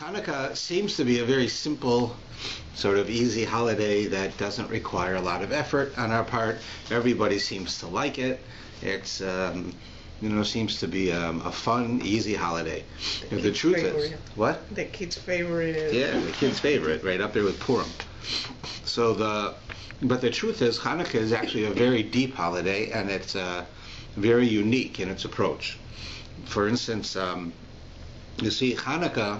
Hanukkah seems to be a very simple, sort of easy holiday that doesn't require a lot of effort on our part. Everybody seems to like it. It's seems to be a fun, easy holiday. The truth is, what? The kid's favorite. Yeah, the kid's favorite, right up there with Purim. But the truth is, Hanukkah is actually a very deep holiday, and it's very unique in its approach. For instance, you see, Hanukkah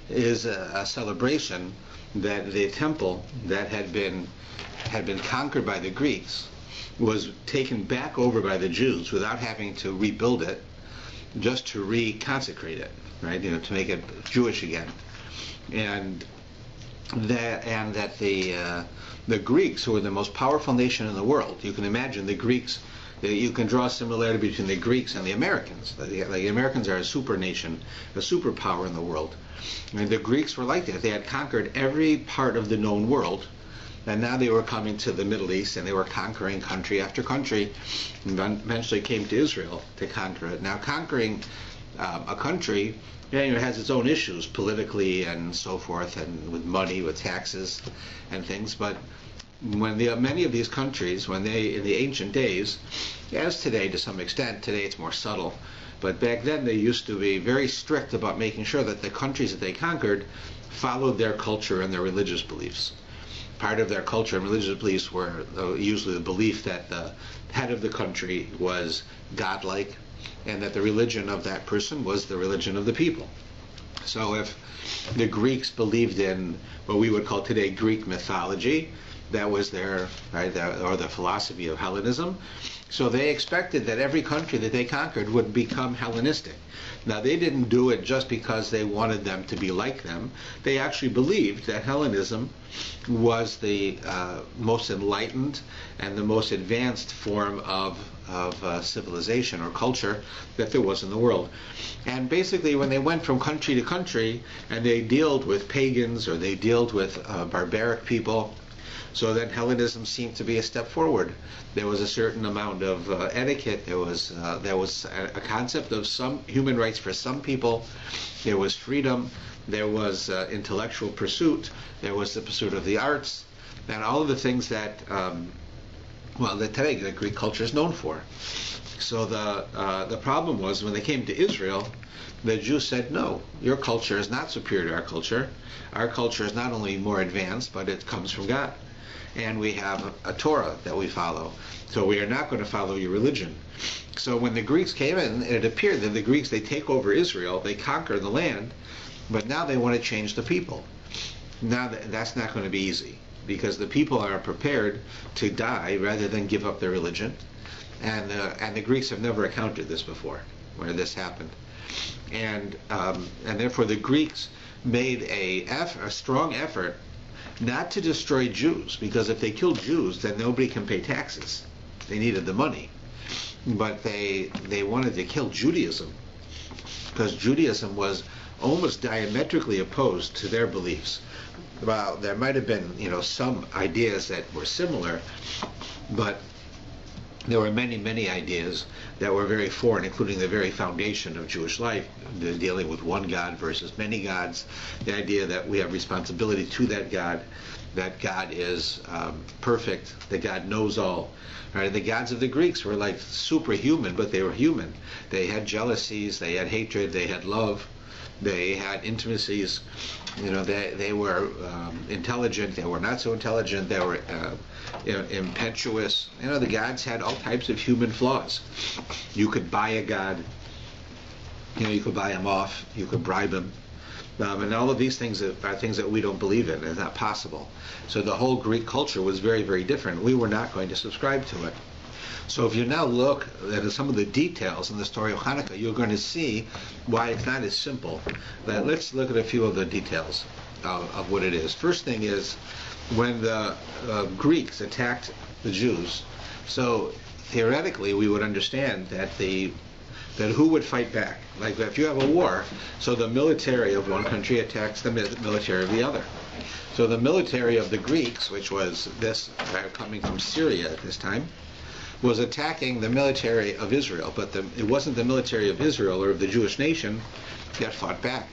is a celebration that the temple that had been conquered by the Greeks was taken back over by the Jews without having to rebuild it, just to reconsecrate it, right? To make it Jewish again, and that the Greeks, who were the most powerful nation in the world, you can imagine the Greeks. You can draw a similarity between the Greeks and the Americans. The Americans are a super nation, a superpower in the world. And the Greeks were like that. They had conquered every part of the known world, and now they were coming to the Middle East, and they were conquering country after country, and eventually came to Israel to conquer it. Now, conquering a country, has its own issues politically and so forth, and with money, with taxes and things, but when many of these countries, in the ancient days, as today to some extent, today it's more subtle, but back then they used to be very strict about making sure that the countries that they conquered followed their culture and their religious beliefs. Part of their culture and religious beliefs were usually the belief that the head of the country was godlike, and that the religion of that person was the religion of the people. So if the Greeks believed in what we would call today Greek mythology, that was their, right, or the philosophy of Hellenism. So they expected that every country that they conquered would become Hellenistic. Now, they didn't do it just because they wanted them to be like them. They actually believed that Hellenism was the most enlightened and the most advanced form of civilization or culture that there was in the world. And basically, when they went from country to country and they dealt with pagans or they dealt with barbaric people, so then Hellenism seemed to be a step forward. There was a certain amount of etiquette. There was a concept of some human rights for some people. There was freedom. There was intellectual pursuit. There was the pursuit of the arts, and all of the things that that today the Greek culture is known for. So the problem was when they came to Israel, the Jews said, no, your culture is not superior to our culture. Our culture is not only more advanced, but it comes from God. And we have a Torah that we follow. So we are not going to follow your religion. So when the Greeks came in, it appeared that the Greeks, they take over Israel, they conquer the land, but now they want to change the people. Now that's not going to be easy, because the people are prepared to die rather than give up their religion. And the Greeks have never encountered this before, where this happened. And therefore the Greeks made a strong effort not to destroy Jews, because if they killed Jews, then nobody can pay taxes. They needed the money. But they wanted to kill Judaism, because Judaism was almost diametrically opposed to their beliefs. Well, there might have been, some ideas that were similar, but there were many, many ideas that were very foreign, including the very foundation of Jewish life, dealing with one God versus many gods, the idea that we have responsibility to that God is perfect, that God knows all. Right? The gods of the Greeks were like superhuman, but they were human. They had jealousies, they had hatred, they had love, they had intimacies. They were intelligent, they were not so intelligent, they were impetuous. The gods had all types of human flaws. You could buy a god, you could buy him off, you could bribe him, and all of these things are things that we don't believe in. It's not possible. So the whole Greek culture was very, very different. We were not going to subscribe to it. So if you now look at some of the details in the story of Hanukkah, you're going to see why it's not as simple. But let's look at a few of the details of what it is. First thing is, when the Greeks attacked the Jews, so theoretically we would understand that who would fight back? Like if you have a war, so the military of one country attacks the military of the other. So the military of the Greeks, which was coming from Syria at this time, was attacking the military of Israel, but it wasn't the military of Israel or of the Jewish nation that fought back.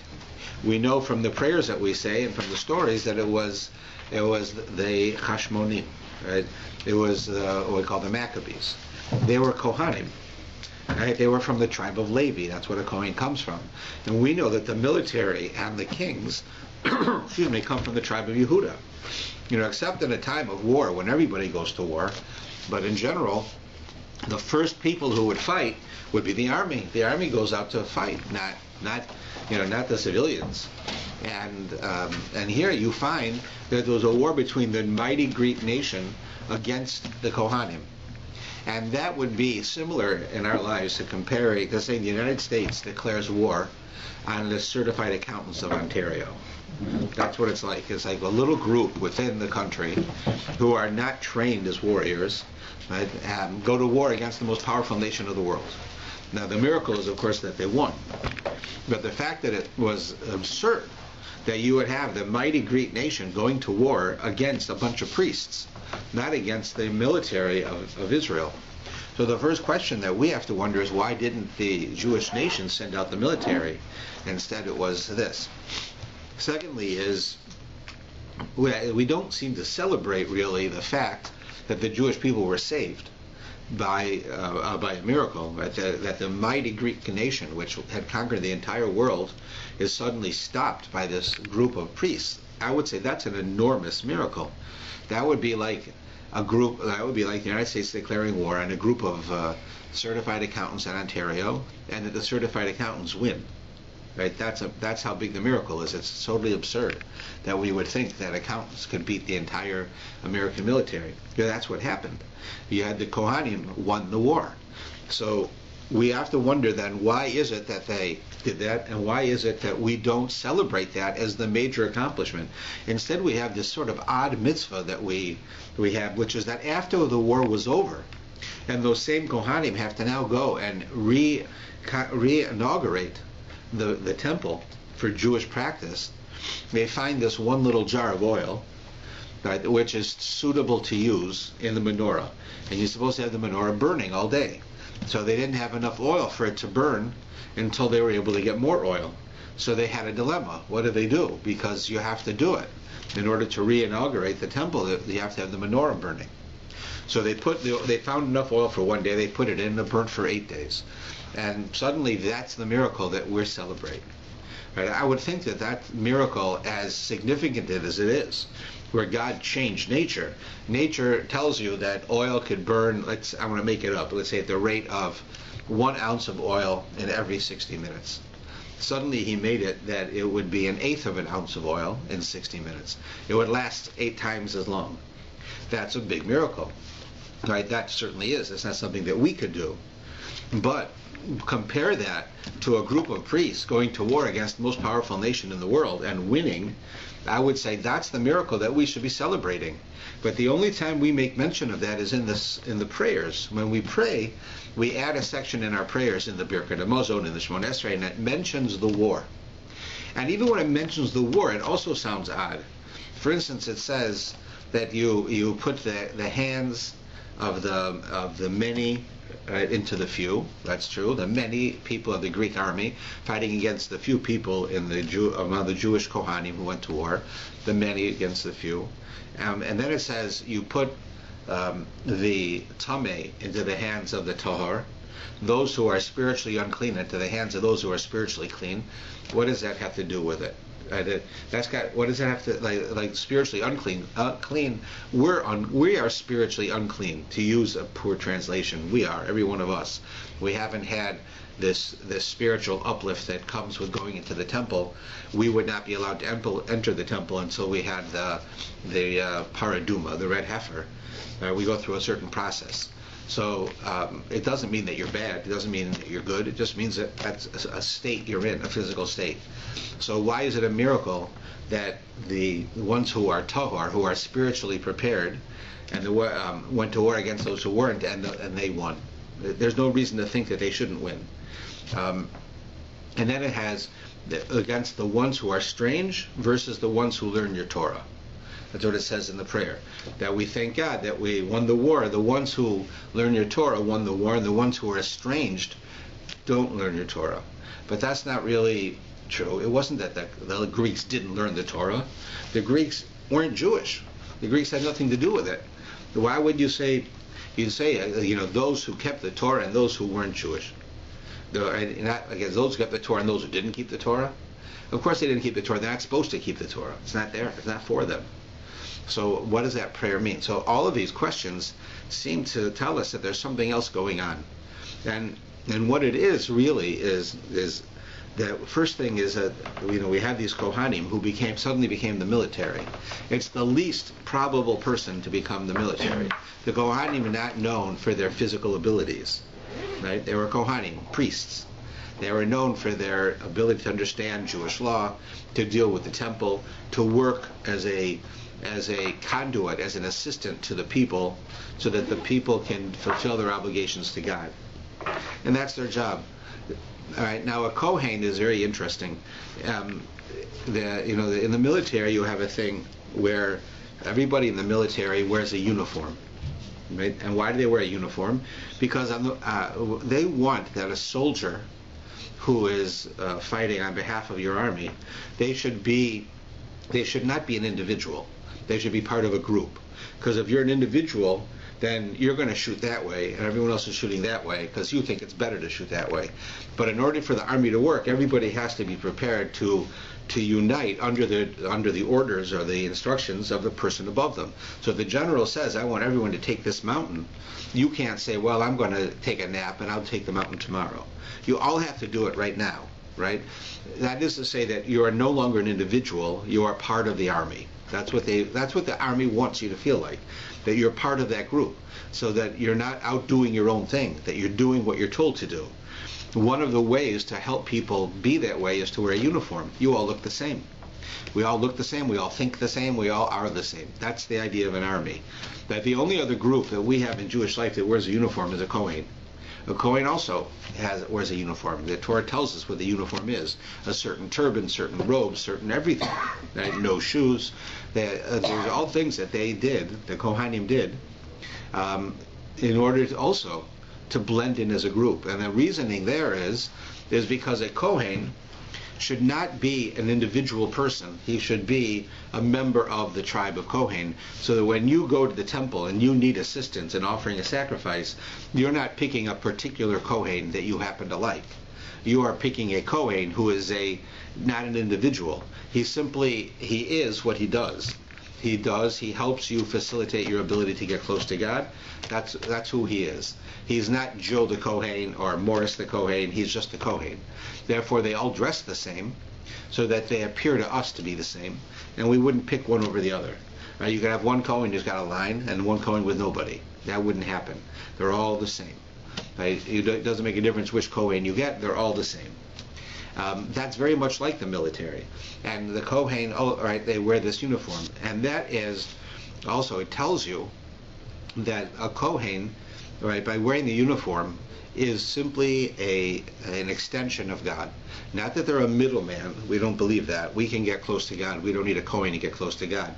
We know from the prayers that we say and from the stories that it was the Hashmonim, right? It was what we call the Maccabees. They were Kohanim. Right? They were from the tribe of Levi. That's where the Kohen comes from. And we know that the military and the kings, excuse me, come from the tribe of Yehuda. Except in a time of war when everybody goes to war. But in general, the first people who would fight would be the army. The army goes out to fight, not the civilians. And here you find that there was a war between the mighty Greek nation against the Kohanim. And that would be similar in our lives to comparing, to saying the United States declares war on the certified accountants of Ontario. That's what it's like. It's like a little group within the country who are not trained as warriors, right, go to war against the most powerful nation of the world. Now the miracle is, of course, that they won. But the fact that it was absurd that you would have the mighty Greek nation going to war against a bunch of priests, not against the military of Israel. So the first question that we have to wonder is, why didn't the Jewish nation send out the military? Instead it was this. Secondly is, we don't seem to celebrate really the fact that the Jewish people were saved by a miracle, right? That the mighty Greek nation, which had conquered the entire world, is suddenly stopped by this group of priests. I would say that's an enormous miracle. That would be like that would be like the United States declaring war on a group of certified accountants in Ontario, and that the certified accountants win. Right? That's how big the miracle is. It's totally absurd that we would think that accountants could beat the entire American military. That's what happened. You had the Kohanim won the war. So we have to wonder then, why is it that they did that, and why is it that we don't celebrate that as the major accomplishment? Instead we have this sort of odd mitzvah that we have, which is that after the war was over, and those same Kohanim have to now go and re-inaugurate the temple for Jewish practice. They find this one little jar of oil, right, which is suitable to use in the menorah, and you're supposed to have the menorah burning all day. So they didn't have enough oil for it to burn until they were able to get more oil. So they had a dilemma. What do they do? Because you have to do it. In order to re-inaugurate the temple, you have to have the menorah burning. So they found enough oil for one day, they put it in, and it burnt for 8 days. And suddenly that's the miracle that we're celebrating. Right? I would think that miracle, as significant as it is, where God changed nature. Nature tells you that oil could burn, I'm going to make it up, let's say at the rate of 1 ounce of oil in every 60 minutes. Suddenly he made it that it would be 1/8 of an ounce of oil in 60 minutes. It would last 8 times as long. That's a big miracle. Right? That certainly is. It's not something that we could do. But compare that to a group of priests going to war against the most powerful nation in the world and winning. I would say that's the miracle that we should be celebrating. But the only time we make mention of that is in the prayers. When we pray, we add a section in our prayers in the Birkat Hamazon, in the Shemona Esrei, and it mentions the war. And even when it mentions the war, it also sounds odd. For instance, it says that you put the hands of the many into the few. That's true. The many people of the Greek army fighting against the few people among the Jewish Kohanim who went to war. The many against the few. And then it says you put the tameh into the hands of the tahor, those who are spiritually unclean into the hands of those who are spiritually clean. What does that have to do with it? What does that have to, like spiritually unclean? Clean. We are spiritually unclean, to use a poor translation. We are, every one of us. We haven't had this spiritual uplift that comes with going into the temple. We would not be allowed to enter the temple until we had the paraduma, the red heifer. We go through a certain process. So it doesn't mean that you're bad. It doesn't mean that you're good. It just means that that's a state you're in, a physical state. So why is it a miracle that the ones who are tahor, who are spiritually prepared, and went to war against those who weren't, and they won? There's no reason to think that they shouldn't win. And then it has against the ones who are strange versus the ones who learn your Torah. That's what it says in the prayer. That we thank God that we won the war. The ones who learn your Torah won the war, and the ones who are estranged don't learn your Torah. But that's not really true. It wasn't that the Greeks didn't learn the Torah. The Greeks weren't Jewish. The Greeks had nothing to do with it. Why would you say, those who kept the Torah and those who weren't Jewish? Not against those who kept the Torah and those who didn't keep the Torah. Of course they didn't keep the Torah. They're not supposed to keep the Torah. It's not there. It's not for them. So what does that prayer mean? So all of these questions seem to tell us that there's something else going on. And what it is really is the first thing is that we have these Kohanim who suddenly became the military. It's the least probable person to become the military. The Kohanim are not known for their physical abilities, right? They were Kohanim, priests. They were known for their ability to understand Jewish law, to deal with the temple, to work as a conduit, as an assistant to the people, so that the people can fulfill their obligations to God. And that's their job. All right. Now, a Kohen is very interesting. In the military, you have a thing where everybody in the military wears a uniform, right? And why do they wear a uniform? Because they want that a soldier who is fighting on behalf of your army, they should not be an individual. They should be part of a group. Because if you're an individual, then you're going to shoot that way, and everyone else is shooting that way because you think it's better to shoot that way. But in order for the army to work, everybody has to be prepared to unite under the orders or the instructions of the person above them. So if the general says, I want everyone to take this mountain, you can't say, well, I'm going to take a nap and I'll take the mountain tomorrow. You all have to do it right now, right? That is to say that you are no longer an individual, you are part of the army. That's what the army wants you to feel like, that you're part of that group, so that you're not out doing your own thing, that you're doing what you're told to do. One of the ways to help people be that way is to wear a uniform. You all look the same. We all look the same, we all think the same, we all are the same. That's the idea of an army. That the only other group that we have in Jewish life that wears a uniform is a Kohen. A Kohen also wears a uniform. The Torah tells us what the uniform is. A certain turban, certain robes, certain everything. Right? No shoes. There's all things that they did, the Kohanim did, in order to also to blend in as a group. And the reasoning there is because a Kohen should not be an individual person. He should be a member of the tribe of Kohen, so that when you go to the temple and you need assistance in offering a sacrifice, you're not picking a particular Kohen that you happen to like. You are picking a Kohen who is not an individual. He is what he does. He helps you facilitate your ability to get close to God. That's who he is. He's not Joe the Kohen or Morris the Kohen. He's just the Kohen. Therefore, they all dress the same, so that they appear to us to be the same, and we wouldn't pick one over the other. You could have one Kohen who's got a line and one Kohen with nobody. That wouldn't happen. They're all the same. It doesn't make a difference which Kohen you get. They're all the same. That's very much like the military. And the Kohen, they wear this uniform. And that is also, it tells you that a Kohen, by wearing the uniform, is simply an extension of God. Not that they're a middleman. We don't believe that. We can get close to God. We don't need a Kohen to get close to God.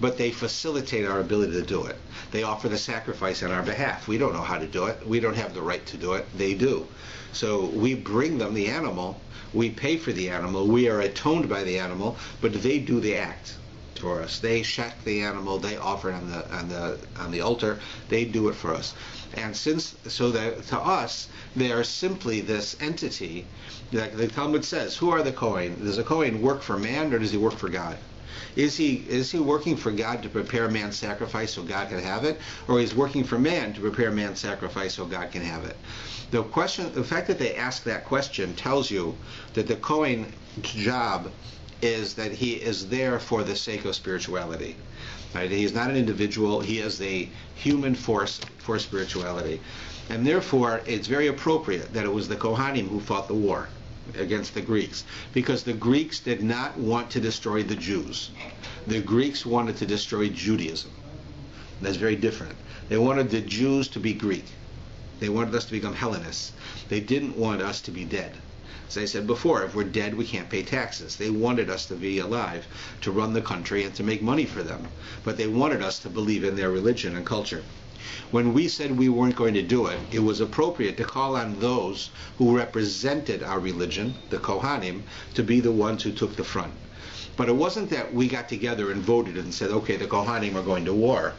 But they facilitate our ability to do it. They offer the sacrifice on our behalf. We don't know how to do it. We don't have the right to do it. They do. So we bring them the animal. We pay for the animal. We are atoned by the animal, but they do the act for us. They shecht the animal. They offer it on the altar. They do it for us. And that to us, they are simply this entity. Like the Talmud says, who are the Kohen? Does a Kohen work for man, or does he work for God? Is he working for God to prepare man's sacrifice so God can have it, or he's working for man to prepare man's sacrifice so God can have it? The fact that they ask that question tells you that the Kohen's job is that he is there for the sake of spirituality. Right? He is not an individual. He is the human force for spirituality. And therefore, it's very appropriate that it was the Kohanim who fought the war against the Greeks, because the Greeks did not want to destroy the Jews. The Greeks wanted to destroy Judaism. That's very different. They wanted the Jews to be Greek. They wanted us to become Hellenists. They didn't want us to be dead. As I said before, if we're dead, we can't pay taxes. They wanted us to be alive, to run the country, and to make money for them. But they wanted us to believe in their religion and culture. When we said we weren't going to do it, it was appropriate to call on those who represented our religion, the Kohanim, to be the ones who took the front. But it wasn't that we got together and voted and said, okay, the Kohanim are going to war.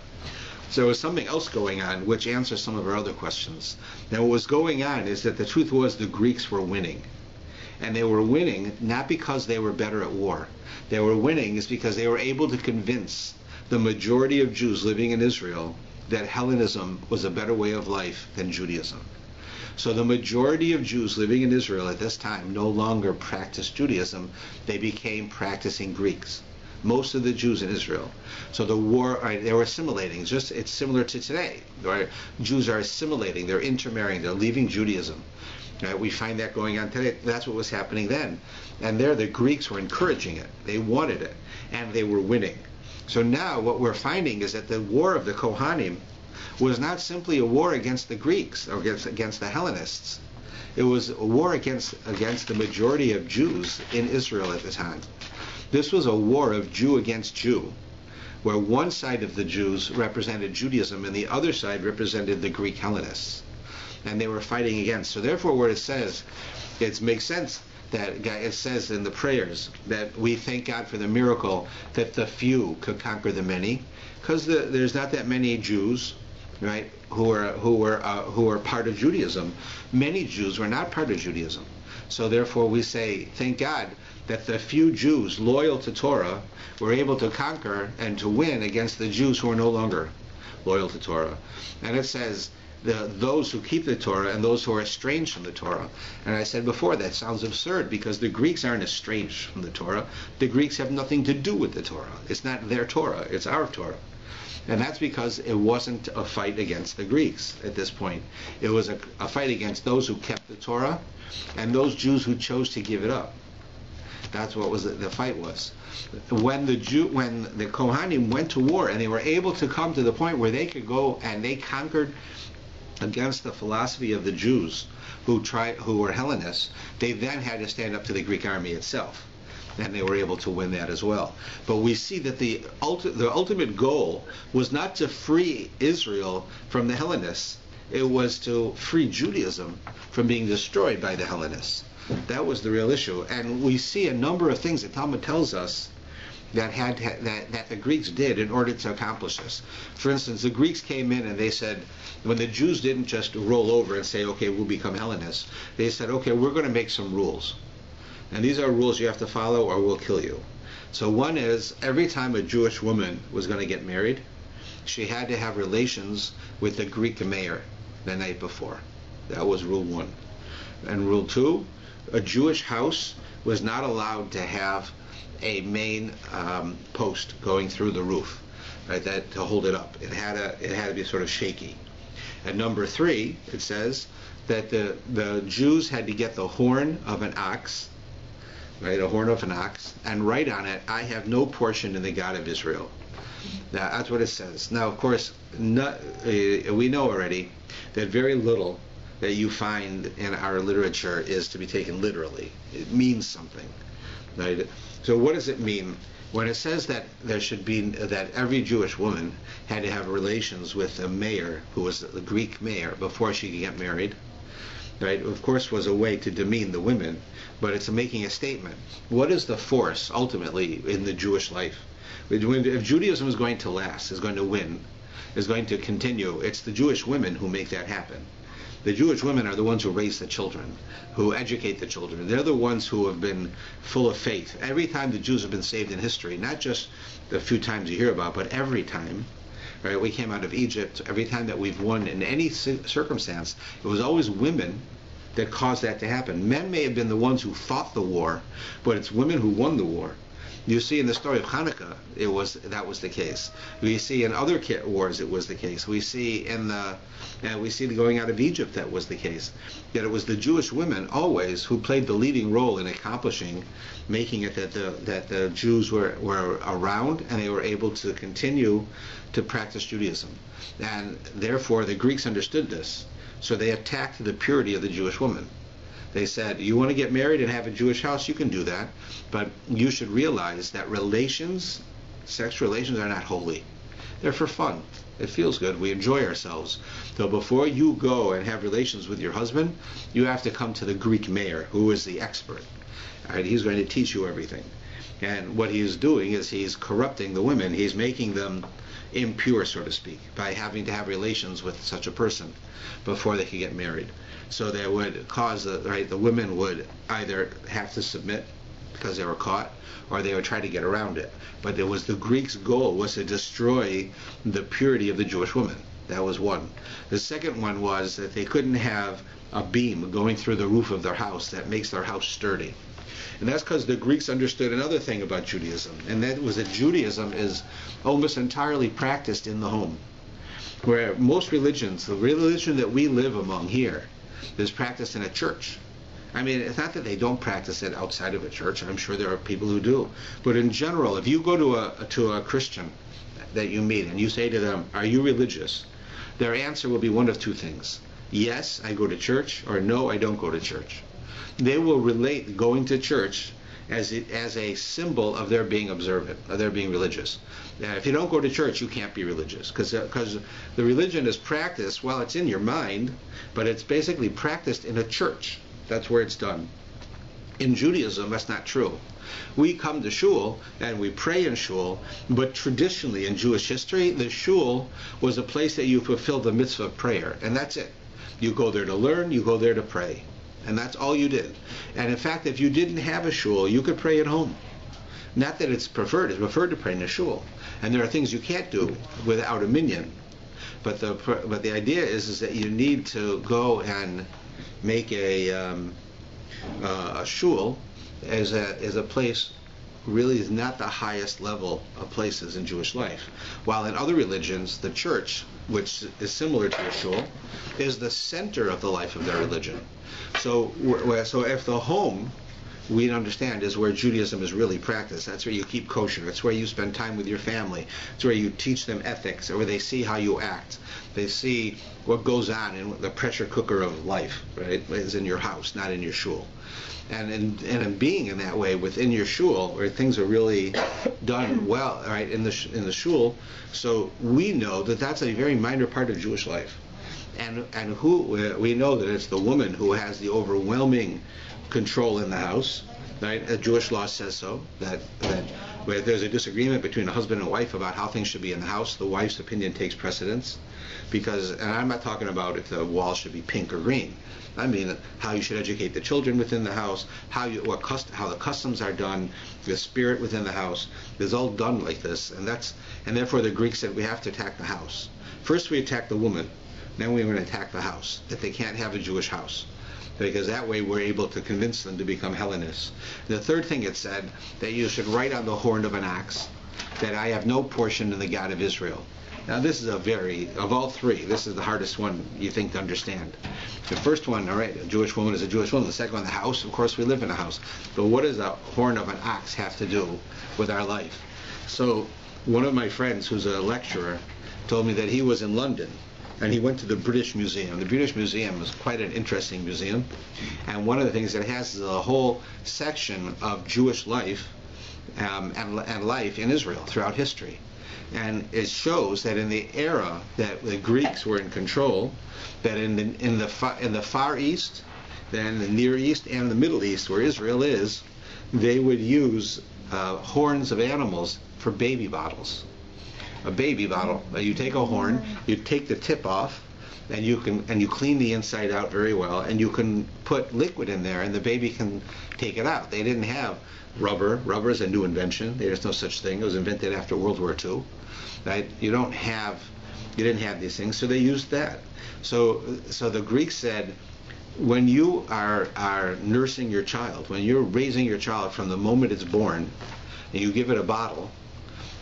So there was something else going on, which answers some of our other questions. Now, what was going on is that the truth was the Greeks were winning. And they were winning not because they were better at war. They were winning is because they were able to convince the majority of Jews living in Israel that Hellenism was a better way of life than Judaism. So the majority of Jews living in Israel at this time no longer practiced Judaism. They became practicing Greeks. Most of the Jews in Israel. So the war, they were assimilating. It's similar to today. Right? Jews are assimilating. They're intermarrying. They're leaving Judaism. Right? We find that going on today. That's what was happening then. And there the Greeks were encouraging it. They wanted it. And they were winning. So now what we're finding is that the war of the Kohanim was not simply a war against the Greeks or against the Hellenists. It was a war against the majority of Jews in Israel at the time. This was a war of Jew against Jew, where one side of the Jews represented Judaism and the other side represented the Greek Hellenists. And they were fighting against. So therefore what it says, it makes sense that it says in the prayers that we thank God for the miracle that the few could conquer the many, because there's not that many Jews, right, who are part of Judaism. Many Jews were not part of Judaism. So therefore we say, thank God that the few Jews loyal to Torah were able to conquer and to win against the Jews who are no longer loyal to Torah. And it says, those who keep the Torah and those who are estranged from the Torah. And I said before, that sounds absurd because the Greeks aren't estranged from the Torah. The Greeks have nothing to do with the Torah. It's not their Torah, it's our Torah. And that's because it wasn't a fight against the Greeks at this point. It was a fight against those who kept the Torah and those Jews who chose to give it up. That's what the fight was. When the Kohanim went to war and they were able to come to the point where they could go and they conquered against the philosophy of the Jews who were Hellenists, they then had to stand up to the Greek army itself. And they were able to win that as well. But we see that the ultimate goal was not to free Israel from the Hellenists. It was to free Judaism from being destroyed by the Hellenists. That was the real issue. And we see a number of things that Talmud tells us that the Greeks did in order to accomplish this. For instance, the Greeks came in and they said, when the Jews didn't just roll over and say, okay, we'll become Hellenists, they said, okay, we're going to make some rules. And these are rules you have to follow or we'll kill you. So one is, every time a Jewish woman was going to get married, she had to have relations with the Greek mayor the night before. That was rule one. And rule two, a Jewish house was not allowed to have a main post going through the roof, right, to hold it up. It had to be sort of shaky. And number three, it says that the Jews had to get the horn of an ox, right, a horn of an ox, and write on it, I have no portion in the God of Israel. Now, that's what it says. Now, of course, we know already that very little that you find in our literature is to be taken literally. It means something, right? So what does it mean? When it says that that every Jewish woman had to have relations with a mayor, who was the Greek mayor, before she could get married, right, of course was a way to demean the women, but it's making a statement. What is the force, ultimately, in the Jewish life? If Judaism is going to last, is going to win, is going to continue, it's the Jewish women who make that happen. The Jewish women are the ones who raise the children, who educate the children. They're the ones who have been full of faith. Every time the Jews have been saved in history, not just the few times you hear about, but every time, right? We came out of Egypt. Every time that we've won in any circumstance, it was always women that caused that to happen. Men may have been the ones who fought the war, but it's women who won the war. You see in the story of Chanuka, that was the case. We see in other wars it was the case. We see the going out of Egypt that was the case. That it was the Jewish women always who played the leading role in accomplishing, making it that the Jews were around and they were able to continue to practice Judaism. And therefore the Greeks understood this, so they attacked the purity of the Jewish woman. They said, you want to get married and have a Jewish house, you can do that, but you should realize that sex relations are not holy. They're for fun. It feels good. We enjoy ourselves. So before you go and have relations with your husband, you have to come to the Greek mayor, who is the expert. All right, he's going to teach you everything. And what he's doing is he's corrupting the women. He's making them impure, so to speak, by having to have relations with such a person before they could get married. So that would cause the women would either have to submit because they were caught, or they would try to get around it. But it was the Greeks' goal was to destroy the purity of the Jewish woman. That was one. The second one was that they couldn't have a beam going through the roof of their house that makes their house sturdy. And that's because the Greeks understood another thing about Judaism, and that was that Judaism is almost entirely practiced in the home. Where most religions, the religion that we live among here, is practiced in a church. I mean, it's not that they don't practice it outside of a church. I'm sure there are people who do. But in general, if you go to a Christian that you meet and you say to them, "Are you religious?" their answer will be one of two things. Yes, I go to church, or no, I don't go to church. They will relate going to church as a symbol of their being observant, of their being religious. If you don't go to church, you can't be religious, because the religion is practiced, well, it's in your mind, but it's basically practiced in a church. That's where it's done. In Judaism, that's not true. We come to shul and we pray in shul, but traditionally in Jewish history, the shul was a place that you fulfilled the mitzvah of prayer, and that's it. You go there to learn, you go there to pray, and that's all you did. And in fact, if you didn't have a shul, you could pray at home. Not that it's preferred to pray in a shul, and there are things you can't do without a minyan. But the idea is that you need to go and make a shul as a place really is not the highest level of places in Jewish life. While in other religions, the church, which is similar to a shul, is the center of the life of their religion. So if the home, we understand, is where Judaism is really practiced. That's where you keep kosher. It's where you spend time with your family. It's where you teach them ethics, or where they see how you act. They see what goes on in the pressure cooker of life, right? Is in your house, not in your shul. And in being in that way within your shul, where things are really done well, right, in the shul, so we know that that's a very minor part of Jewish life. And we know that it's the woman who has the overwhelming control in the house, right? Jewish law says so, that where there's a disagreement between a husband and wife about how things should be in the house, the wife's opinion takes precedence. And I'm not talking about if the wall should be pink or green. I mean how you should educate the children within the house, how the customs are done, the spirit within the house is all done like this, and therefore the Greeks said we have to attack the house. First we attack the woman, then we're going to attack the house, that they can't have a Jewish house, because that way we're able to convince them to become Hellenists. The third thing it said, that you should write on the horn of an ox that I have no portion in the God of Israel. Now this is of all three, this is the hardest one you think to understand. The first one, all right, a Jewish woman is a Jewish woman. The second one, the house, of course we live in a house. But what does a horn of an ox have to do with our life? So one of my friends who's a lecturer told me that he was in London and he went to the British Museum. The British Museum is quite an interesting museum, and one of the things it has is a whole section of Jewish life and life in Israel throughout history. And it shows that in the era that the Greeks were in control, that in the Far East, then the Near East and the Middle East, where Israel is, they would use horns of animals for baby bottles. A baby bottle. You take a horn, you take the tip off, and you clean the inside out very well, and you can put liquid in there, and the baby can take it out. They didn't have rubber. Rubber is a new invention. There's no such thing. It was invented after World War II. Right? You didn't have these things, so they used that. So the Greeks said, when you are nursing your child, when you're raising your child from the moment it's born, and you give it a bottle,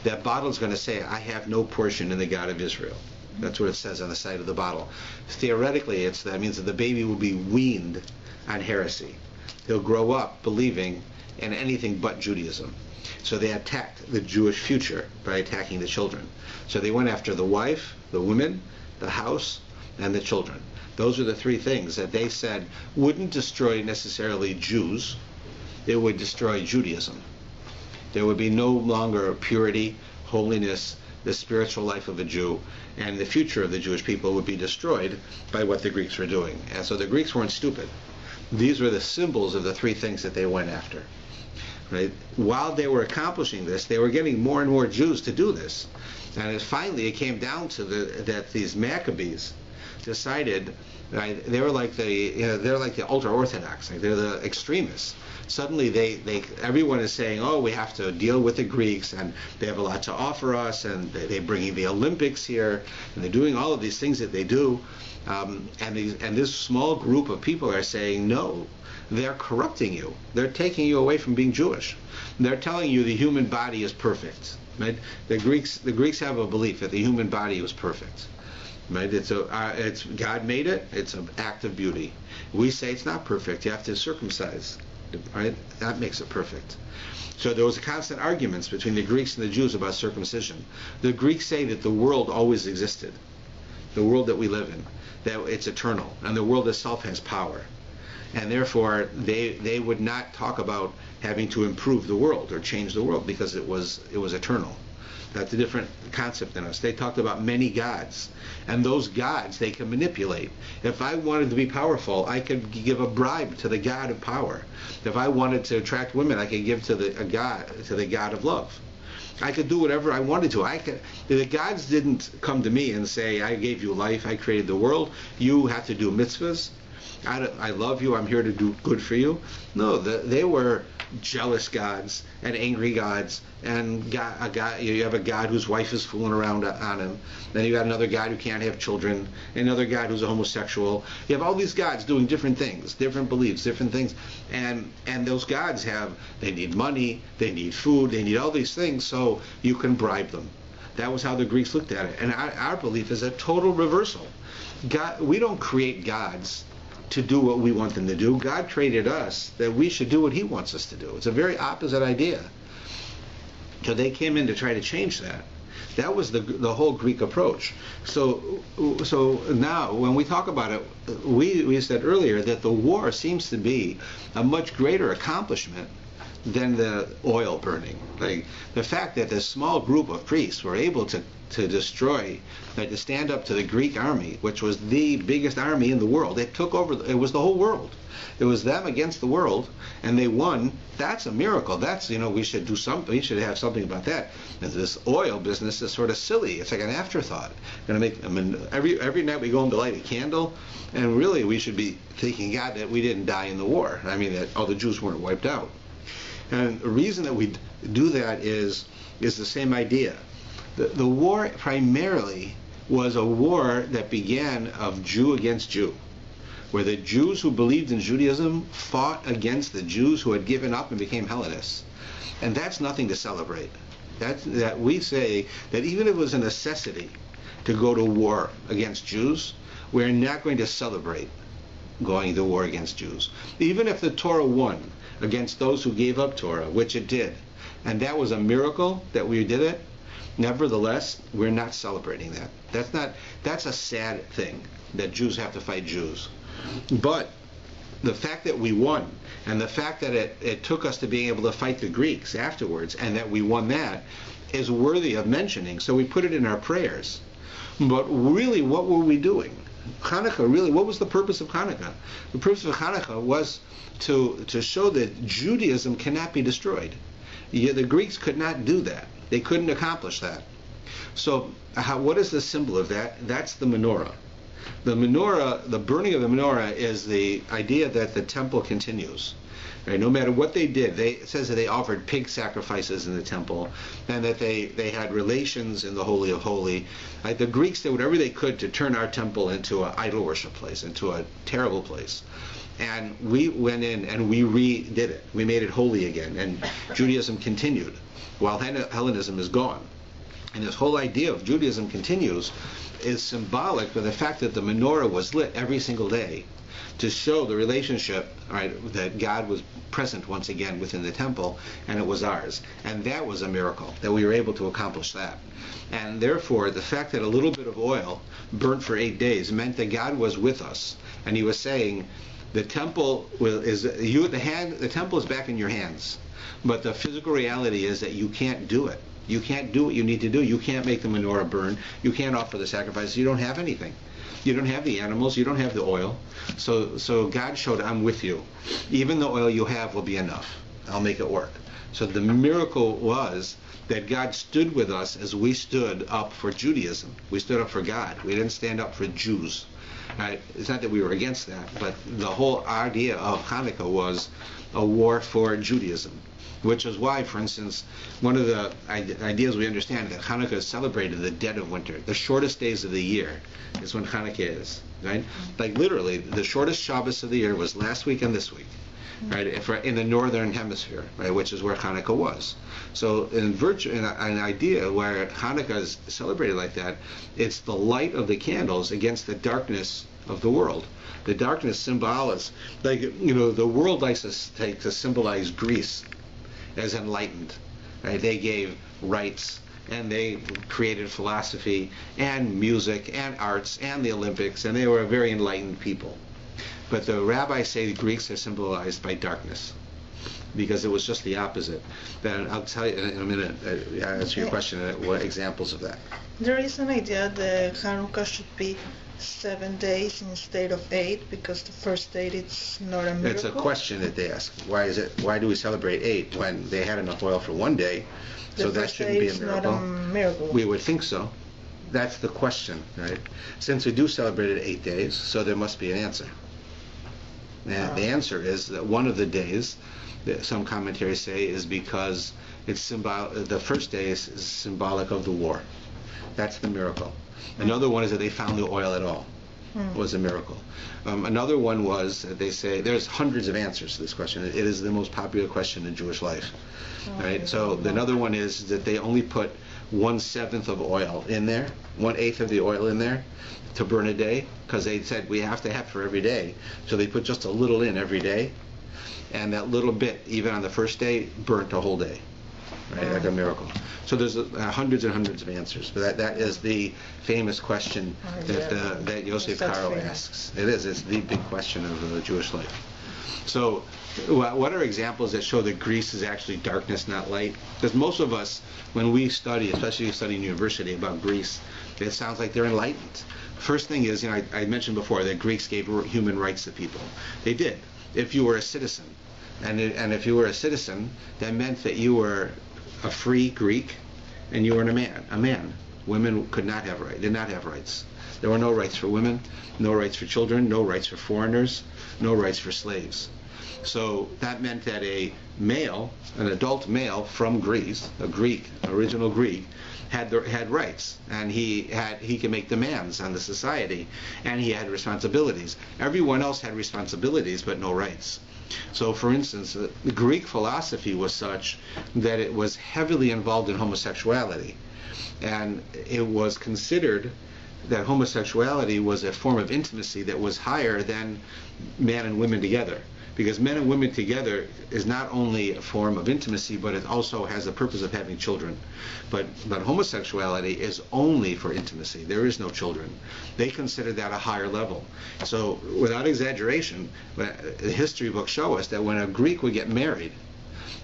that bottle is going to say, I have no portion in the God of Israel. That's what it says on the side of the bottle. Theoretically, that means that the baby will be weaned on heresy. He'll grow up believing in anything but Judaism. So they attacked the Jewish future by attacking the children. So they went after the wife, the women, the house, and the children. Those are the three things that they said wouldn't destroy necessarily Jews. It would destroy Judaism. There would be no longer purity, holiness, the spiritual life of a Jew, and the future of the Jewish people would be destroyed by what the Greeks were doing. And so the Greeks weren't stupid. These were the symbols of the three things that they went after. Right? While they were accomplishing this, they were getting more and more Jews to do this. And finally it came down to that these Maccabees decided, right, they're like the ultra orthodox, like they're the extremists. Suddenly everyone is saying, oh, we have to deal with the Greeks, and they have a lot to offer us, and they're bringing the Olympics here, and they're doing all of these things that they do, and this small group of people are saying, no, they're corrupting you. They're taking you away from being Jewish. They're telling you the human body is perfect. Right? The Greeks have a belief that the human body was perfect. Right? It's God made it. It's an act of beauty. We say it's not perfect. You have to circumcise. Right? That makes it perfect. So there was constant arguments between the Greeks and the Jews about circumcision. The Greeks say that the world always existed, the world that we live in, that it's eternal, and the world itself has power. And therefore, they would not talk about having to improve the world or change the world because it was eternal. That's a different concept than us. They talked about many gods, and those gods they can manipulate. If I wanted to be powerful, I could give a bribe to the god of power. If I wanted to attract women, I could give to the god of love. I could do whatever I wanted to. The gods didn't come to me and say, I gave you life, I created the world, you have to do mitzvahs. I love you, I'm here to do good for you. No, they were jealous gods and angry gods, and you have a god whose wife is fooling around on him. Then you got another god who can't have children, another god who's a homosexual. You have all these gods doing different things, different beliefs, different things, and those gods they need money, they need food, they need all these things, so you can bribe them. That was how the Greeks looked at it. And our belief is a total reversal. We don't create gods to do what we want them to do. God created us that we should do what he wants us to do. It's a very opposite idea. So they came in to try to change that. That was the whole Greek approach. So now when we talk about it, we said earlier that the war seems to be a much greater accomplishment than the oil burning. Like the fact that this small group of priests were able to destroy, to stand up to the Greek army, which was the biggest army in the world. It took over, it was the whole world. It was them against the world, and they won. That's a miracle. That's, we should do something, we should have something about that. And this oil business is sort of silly. It's like an afterthought. Every night we go home to light a candle, and really we should be thanking God that we didn't die in the war. That all the Jews weren't wiped out. And the reason that we do that is the same idea. The war primarily was a war that began of Jew against Jew, where the Jews who believed in Judaism fought against the Jews who had given up and became Hellenists. And that's nothing to celebrate. That we say that even if it was a necessity to go to war against Jews, we're not going to celebrate going to war against Jews. Even if the Torah won against those who gave up Torah, which it did, and that was a miracle that we did it, nevertheless, we're not celebrating that. That's a sad thing, that Jews have to fight Jews. But the fact that we won, and the fact that it took us to being able to fight the Greeks afterwards, and that we won that, is worthy of mentioning. So we put it in our prayers. But really, what were we doing? Hanukkah, really, what was the purpose of Hanukkah? The purpose of Hanukkah was to show that Judaism cannot be destroyed. The Greeks could not do that. They couldn't accomplish that. So what is the symbol of that? That's the menorah. The menorah, the burning of the menorah, is the idea that the temple continues. Right? No matter what they did, it says that they offered pig sacrifices in the temple, and that they had relations in the Holy of Holies. Right? The Greeks did whatever they could to turn our temple into an idol worship place, into a terrible place. And we went in and we redid it. We made it holy again, and Judaism continued, while Hellenism is gone. And this whole idea of Judaism continues is symbolic of the fact that the menorah was lit every single day to show the relationship, right, that God was present once again within the temple, and it was ours. And that was a miracle, that we were able to accomplish that. And therefore, the fact that a little bit of oil burnt for 8 days meant that God was with us. And he was saying, the temple the temple is back in your hands, but the physical reality is that you can't do it. You can't do what you need to do. You can't make the menorah burn. You can't offer the sacrifice. You don't have anything. You don't have the animals. You don't have the oil. So God showed, I'm with you. Even the oil you have will be enough. I'll make it work. So the miracle was that God stood with us as we stood up for Judaism. We stood up for God. We didn't stand up for Jews. Right? It's not that we were against that, but the whole idea of Hanukkah was a war for Judaism, which is why, for instance, one of the ideas we understand that Hanukkah is celebrated in the dead of winter. The shortest days of the year is when Hanukkah is, right? Like literally, the shortest Shabbos of the year was last week and this week, right? In the northern hemisphere, right, which is where Hanukkah was. So in an idea where Hanukkah is celebrated like that, it's the light of the candles against the darkness of the world. The darkness symbolizes, like, the world likes to symbolize Greece as enlightened. Right? They gave rights, and they created philosophy and music and arts and the Olympics, and they were a very enlightened people. But the rabbis say the Greeks are symbolized by darkness, because it was just the opposite. Then I'll tell you in a minute, answer your question, what examples of that. There is an idea that Hanukkah should be 7 days instead of 8, because the first day it's not a miracle. It's a question that they ask. Why do we celebrate 8 when they had enough oil for 1 day? So that shouldn't be a miracle. Not a miracle. We would think so. That's the question, right? Since we do celebrate it 8 days, so there must be an answer. And the answer is that one of the days, that some commentaries say, is because it's the first day is symbolic of the war. That's the miracle. Another one is that they found the oil at all. Was a miracle. Another one was, they say, there's hundreds of answers to this question. It is the most popular question in Jewish life. Right? So another one is that they only put 1/7 of oil in there, 1/8 of the oil in there to burn a day, because they said we have to have for every day. So they put just a little in every day, and that little bit, even on the first day, burnt a whole day. Right? Like a miracle. So there's hundreds and hundreds of answers. But that is the famous question that Yosef Karo asks. It is. It's the big question of Jewish life. So what are examples that show that Greece is actually darkness, not light? Because most of us, when we study, especially studying university about Greece, it sounds like they're enlightened. First thing is, I mentioned before that Greeks gave human rights to people. They did. If you were a citizen, and if you were a citizen, that meant that you were a free Greek, and you were a man. Women did not have rights. There were no rights for women, no rights for children, no rights for foreigners, no rights for slaves. So that meant that a male, an adult male from Greece, a Greek, original Greek, had rights, and he could make demands on the society, and he had responsibilities. Everyone else had responsibilities, but no rights. So, for instance, the Greek philosophy was such that it was heavily involved in homosexuality, and it was considered that homosexuality was a form of intimacy that was higher than man and women together. Because men and women together is not only a form of intimacy, but it also has the purpose of having children. But homosexuality is only for intimacy. There is no children. They consider that a higher level. So without exaggeration, the history books show us that when a Greek would get married,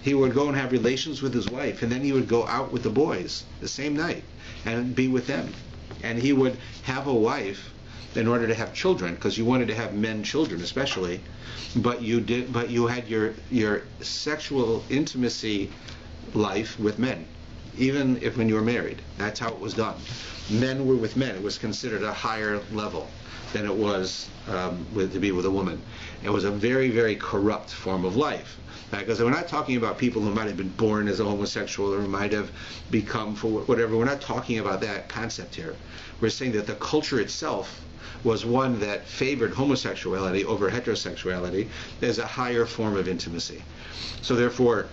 he would go and have relations with his wife, and then he would go out with the boys the same night and be with them. And he would have a wife in order to have children, because you wanted to have men children especially, but you had your sexual intimacy life with men, even if when you were married. That's how it was done. Men were with men. It was considered a higher level than it was to be with a woman. It was a very, very corrupt form of life. Because we're not talking about people who might have been born as a homosexual or might have become for whatever. We're not talking about that concept here. We're saying that the culture itself was one that favored homosexuality over heterosexuality as a higher form of intimacy. So therefore,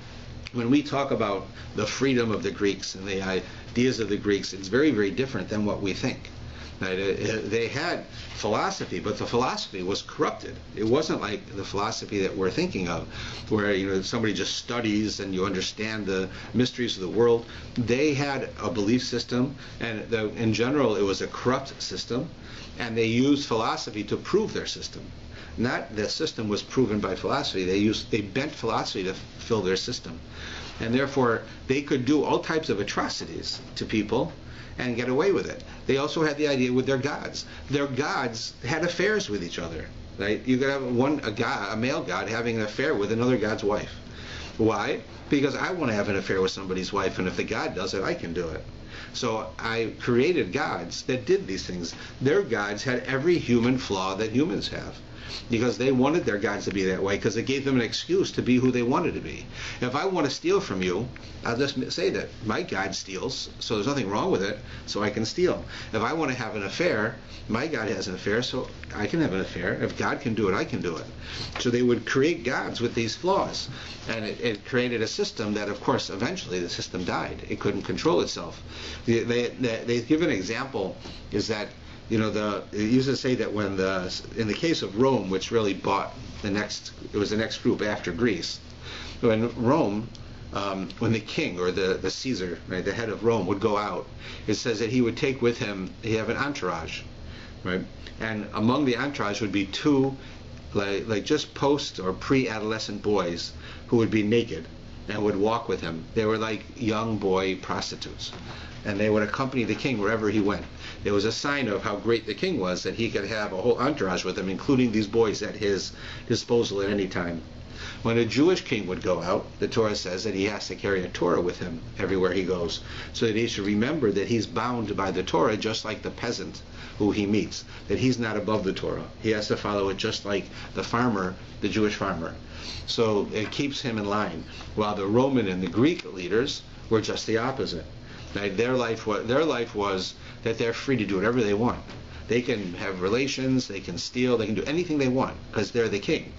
when we talk about the freedom of the Greeks and the ideas of the Greeks, it's very, very different than what we think. Right? They had philosophy, but the philosophy was corrupted. It wasn't like the philosophy that we're thinking of, where somebody just studies and you understand the mysteries of the world. They had a belief system, and in general, it was a corrupt system, and they used philosophy to prove their system. Not the system was proven by philosophy. They bent philosophy to fill their system. And therefore, they could do all types of atrocities to people and get away with it. They also had the idea with their gods. Their gods had affairs with each other. Right? You could have a male god having an affair with another god's wife. Why? Because I want to have an affair with somebody's wife, and if the god does it, I can do it. So I created gods that did these things. Their gods had every human flaw that humans have, because they wanted their gods to be that way, because it gave them an excuse to be who they wanted to be. If I want to steal from you, I'll just say that my God steals, so there's nothing wrong with it, so I can steal. If I want to have an affair, my God has an affair, so I can have an affair. If God can do it, I can do it. So they would create gods with these flaws, and it created a system that, of course, eventually the system died. It couldn't control itself. They give an example, is that they used to say that in the case of Rome, which really bought it was the next group after Greece. When Rome, when the king or the Caesar, right, the head of Rome, would go out, it says that he would take with him, he have an entourage, right? And among the entourage would be two, like just post or pre-adolescent boys who would be naked and would walk with him. They were like young boy prostitutes, and they would accompany the king wherever he went. It was a sign of how great the king was, that he could have a whole entourage with him, including these boys at his disposal at any time. When a Jewish king would go out, the Torah says that he has to carry a Torah with him everywhere he goes, so that he should remember that he's bound by the Torah just like the peasant who he meets, that he's not above the Torah. He has to follow it just like the farmer, the Jewish farmer. So it keeps him in line, while the Roman and the Greek leaders were just the opposite. Right? Their life was that they're free to do whatever they want. They can have relations, they can steal, they can do anything they want, because they're the king.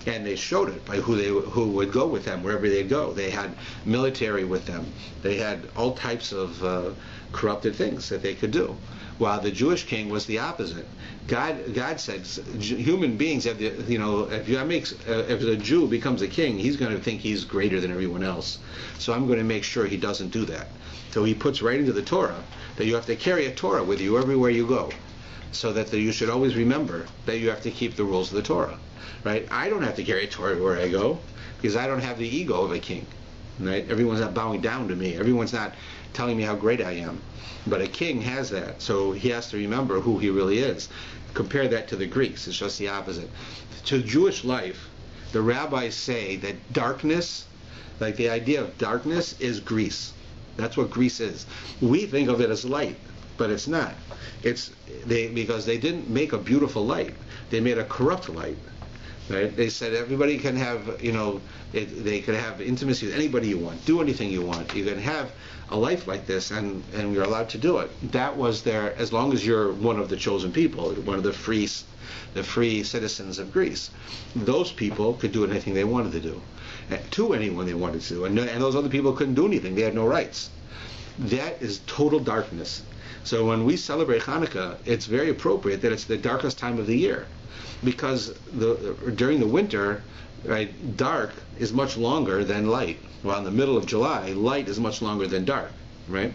And they showed it by who would go with them wherever they'd go. They had military with them. They had all types of corrupted things that they could do. While the Jewish king was the opposite. God said human beings have if a Jew becomes a king, he's going to think he's greater than everyone else. So I'm going to make sure he doesn't do that. So he puts right into the Torah that you have to carry a Torah with you everywhere you go, so that you should always remember that you have to keep the rules of the Torah. Right? I don't have to carry a Torah where I go, because I don't have the ego of a king. Right? Everyone's not bowing down to me. Everyone's not telling me how great I am. But a king has that, so he has to remember who he really is. Compare that to the Greeks. It's just the opposite. To Jewish life, the rabbis say that darkness, like the idea of darkness, is Greece. That's what Greece is. We think of it as light, but it's not. Because they didn't make a beautiful light. They made a corrupt light. Right? They said everybody can have, they could have intimacy with anybody you want, do anything you want. You can have a life like this, and you're allowed to do it. That was there, as long as you're one of the chosen people, one of the free citizens of Greece. Those people could do anything they wanted to do, to anyone they wanted to, and those other people couldn't do anything. They had no rights. That is total darkness. So when we celebrate Hanukkah, it's very appropriate that it's the darkest time of the year, because during the winter, right, dark is much longer than light. While in the middle of July, light is much longer than dark, right?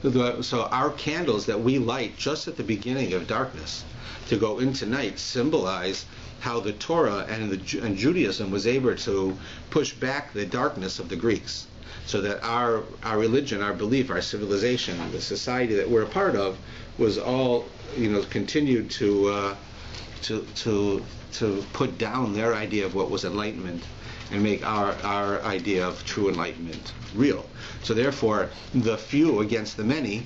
So our candles that we light just at the beginning of darkness to go into night symbolize how the Torah and Judaism was able to push back the darkness of the Greeks, so that our religion, our belief, our civilization, the society that we're a part of, was all continued to put down their idea of what was enlightenment and make our idea of true enlightenment real. So therefore, the few against the many,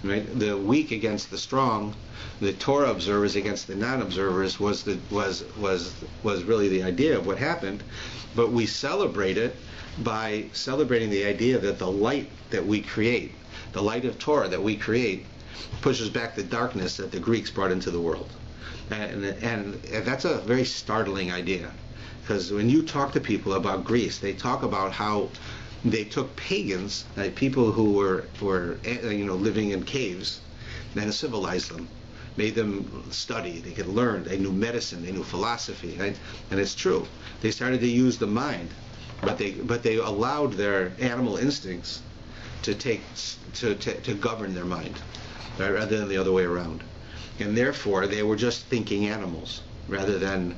right, the weak against the strong, the Torah observers against the non-observers was really the idea of what happened. But we celebrate it by celebrating the idea that the light that we create, the light of Torah that we create, pushes back the darkness that the Greeks brought into the world. And that's a very startling idea, because when you talk to people about Greece, they talk about how they took pagans, people who were living in caves, and civilized them, made them study. They could learn. They knew medicine. They knew philosophy. Right? And it's true. They started to use the mind, but they allowed their animal instincts to govern their mind, right, rather than the other way around. And therefore, they were just thinking animals rather than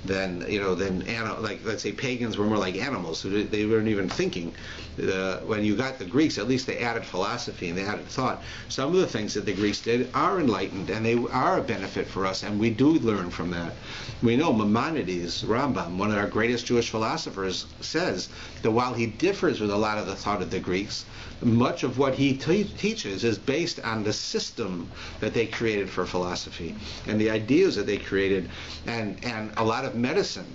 like, let's say pagans were more like animals, so they weren't even thinking. When you got the Greeks, at least they added philosophy and they added thought. Some of the things that the Greeks did are enlightened, and they are a benefit for us, and we do learn from that. We know Maimonides, Rambam, one of our greatest Jewish philosophers, says that while he differs with a lot of the thought of the Greeks, much of what he teaches is based on the system that they created for philosophy and the ideas that they created, and a lot of medicine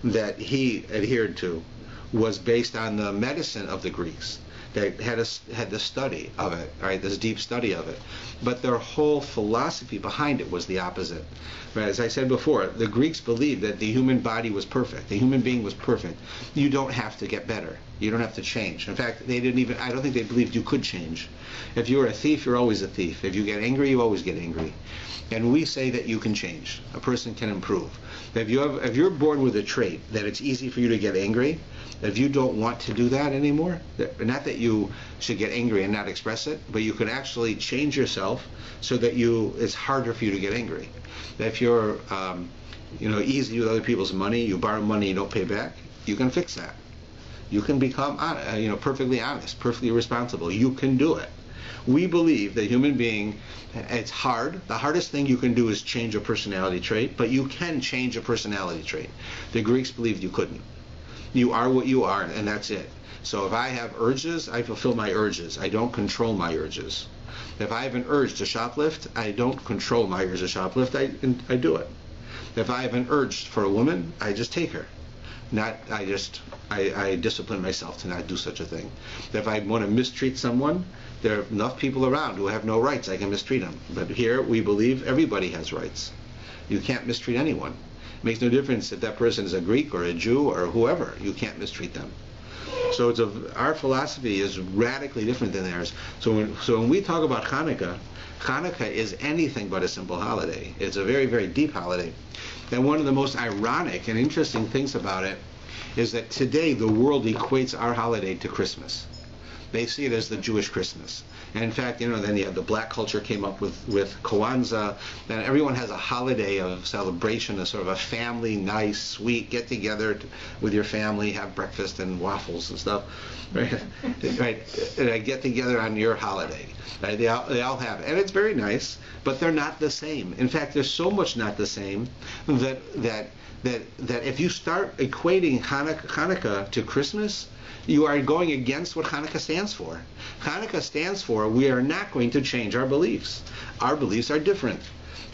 that he adhered to was based on the medicine of the Greeks. They had the study of it, right? This deep study of it. But their whole philosophy behind it was the opposite. Right? As I said before, the Greeks believed that the human body was perfect. The human being was perfect. You don't have to get better. You don't have to change. In fact, I don't think they believed you could change. If you're a thief, you're always a thief. If you get angry, you always get angry. And we say that you can change. A person can improve. If you're born with a trait that it's easy for you to get angry, if you don't want to do that anymore, not that you should get angry and not express it, but you can actually change yourself so that it's harder for you to get angry. If you're easy with other people's money, you borrow money, you don't pay back, you can fix that. You can become perfectly honest, perfectly responsible. You can do it. We believe that human being, it's hard. The hardest thing you can do is change a personality trait, but you can change a personality trait. The Greeks believed you couldn't. You are what you are, and that's it. So if I have urges, I fulfill my urges. I don't control my urges. If I have an urge to shoplift, I don't control my urge to shoplift. I do it. If I have an urge for a woman, I just take her. I discipline myself to not do such a thing. If I want to mistreat someone, there are enough people around who have no rights. I can mistreat them. But here we believe everybody has rights. You can't mistreat anyone. It makes no difference if that person is a Greek or a Jew or whoever. You can't mistreat them. So our philosophy is radically different than theirs. So when we talk about Hanukkah, Hanukkah is anything but a simple holiday. It's a very, very deep holiday. And one of the most ironic and interesting things about it is that today the world equates our holiday to Christmas. They see it as the Jewish Christmas. And in fact, then you have the black culture came up with Kwanzaa. Then everyone has a holiday of celebration, a sort of a family, nice, sweet, get together with your family, have breakfast and waffles and stuff. Right? Right? And get together on your holiday. Right? They all have it. And it's very nice, but they're not the same. In fact, they're so much not the same that if you start equating Hanukkah to Christmas, you are going against what Hanukkah stands for. Hanukkah stands for we are not going to change our beliefs. Our beliefs are different.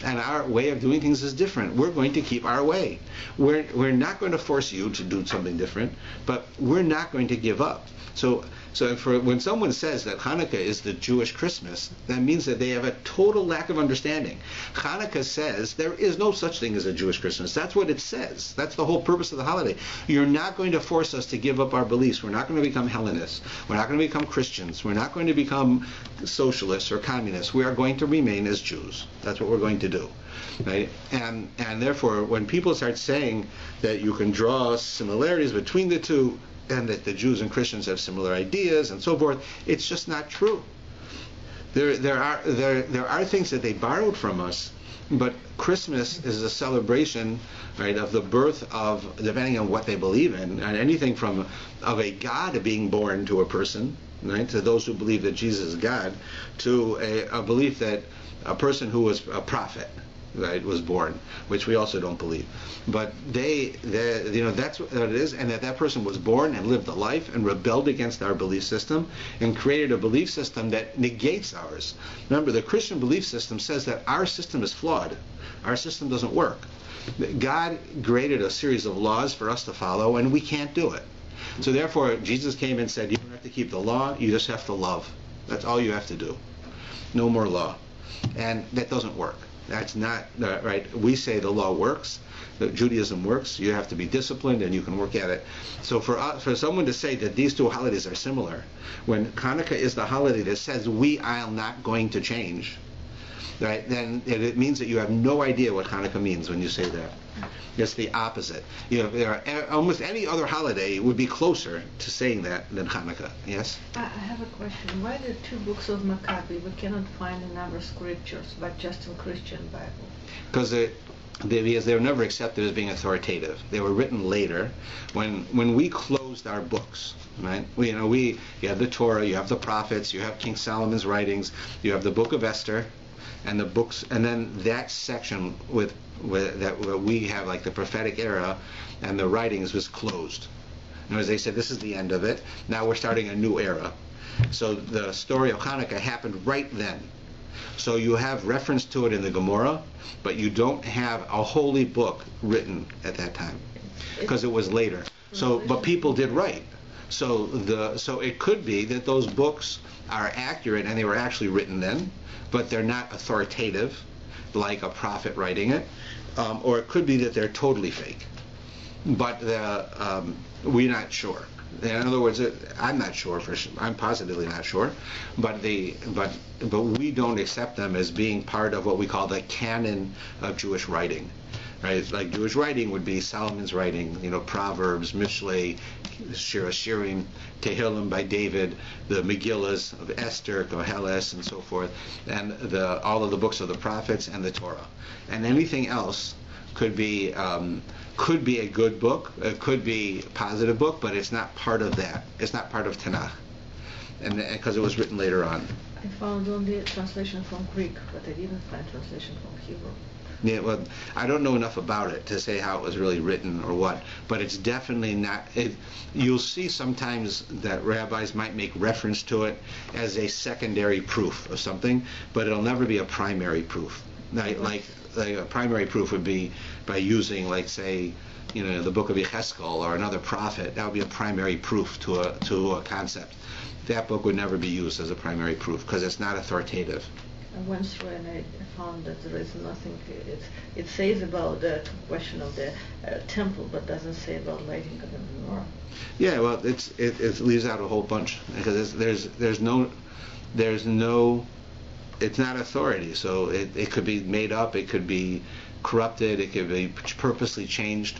And our way of doing things is different. We're going to keep our way. We're not going to force you to do something different, but we're not going to give up. So when someone says that Hanukkah is the Jewish Christmas, that means that they have a total lack of understanding. Hanukkah says there is no such thing as a Jewish Christmas. That's what it says. That's the whole purpose of the holiday. You're not going to force us to give up our beliefs. We're not going to become Hellenists. We're not going to become Christians. We're not going to become socialists or communists. We are going to remain as Jews. That's what we're going to do. Right? And therefore, when people start saying that you can draw similarities between the two, and that the Jews and Christians have similar ideas and so forth, it's just not true. There are things that they borrowed from us, but Christmas is a celebration, right, of the birth of, depending on what they believe in, and anything from of a God being born to a person, right, to those who believe that Jesus is God, to a belief that a person who was a prophet, right, was born, which we also don't believe. But that's what it is, and that person was born and lived a life and rebelled against our belief system and created a belief system that negates ours. Remember, the Christian belief system says that our system is flawed. Our system doesn't work. God created a series of laws for us to follow, and we can't do it. So therefore, Jesus came and said, you don't have to keep the law, you just have to love. That's all you have to do. No more law. And that doesn't work. That's not right. We say the law works, that Judaism works. You have to be disciplined, and you can work at it. So for someone to say that these two holidays are similar, when Hanukkah is the holiday that says we are not going to change, right? Then it means that you have no idea what Hanukkah means when you say that. It's the opposite. Almost any other holiday would be closer to saying that than Hanukkah. Yes? I have a question. Why the two books of Maccabi we cannot find in our scriptures, but just in Christian Bible? Because because they were never accepted as being authoritative. They were written later, when we closed our books, right? You have the Torah, you have the prophets, you have King Solomon's writings, you have the Book of Esther, and the books, and then that section with that we have, like the prophetic era and the writings, was closed. And as they said, this is the end of it. Now we're starting a new era. So the story of Hanukkah happened right then. So you have reference to it in the Gemara, but you don't have a holy book written at that time because it was later. So, but people did write. So it could be that those books are accurate and they were actually written then, but they're not authoritative, like a prophet writing it, or it could be that they're totally fake. But we're not sure. In other words, I'm not sure for sure. I'm positively not sure, but we don't accept them as being part of what we call the canon of Jewish writing, right? Like Jewish writing would be Solomon's writing, Proverbs, Mishlei, Shir Hashirim, Tehillim by David, the Megillas of Esther, Koheles, and so forth, and all of the books of the prophets and the Torah, and anything else could be a good book, it could be a positive book, but it's not part of that. It's not part of Tanakh, and because it was written later on. I found only a translation from Greek, but I didn't find translation from Hebrew. Yeah, well, I don't know enough about it to say how it was really written or what, but it's definitely not. You'll see sometimes that rabbis might make reference to it as a secondary proof of something, but it'll never be a primary proof. Like a primary proof would be by using, like, say, the book of Yecheskel or another prophet. That would be a primary proof to a concept. That book would never be used as a primary proof because it's not authoritative. I went through and I found that there is nothing. It says about the question of the temple, but doesn't say about lighting of the menorah. Yeah, well, it leaves out a whole bunch because there's no. It's not authority, so it could be made up, it could be corrupted, it could be purposely changed.